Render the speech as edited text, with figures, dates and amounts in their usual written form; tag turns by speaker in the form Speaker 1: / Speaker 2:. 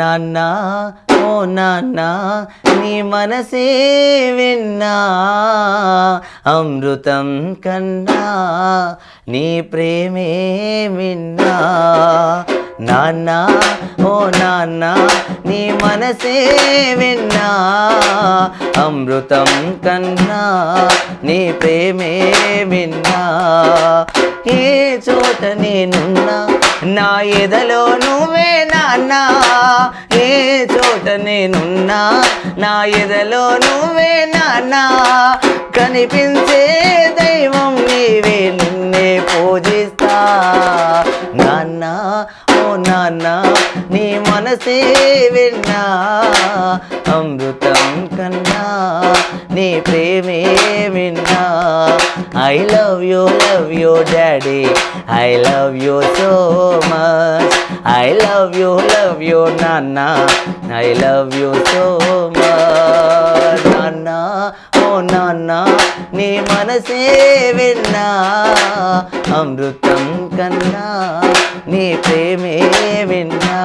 Speaker 1: నాన్న ఓ నాన్న నీ మనసే విన్నా అమృతం కన్నా నీ ప్రేమే విన్నా నాన్న ఓ నాన్న నీ మనసే విన్నా అమృతం కన్నా నీ ప్రేమే విన్నా ఏ చోట నేనున్నా నా ఎదలో నువ్వే నాన్న ఏ చోట నేనున్నా నా ఎదలో నువ్వే నాన్న కనిపించే దైవం నీవే నిన్నే పూజిస్తా నాన్న ఓ నాన్న నీ మనసే విన్నా అమృతం కన్నా నీ ప్రేమే విన్నా I love you daddy I love you so much I love you nana I love you so much nana oh nana నీ మనసే విన్నా అమృతం కన్నా నీ ప్రేమే విన్నా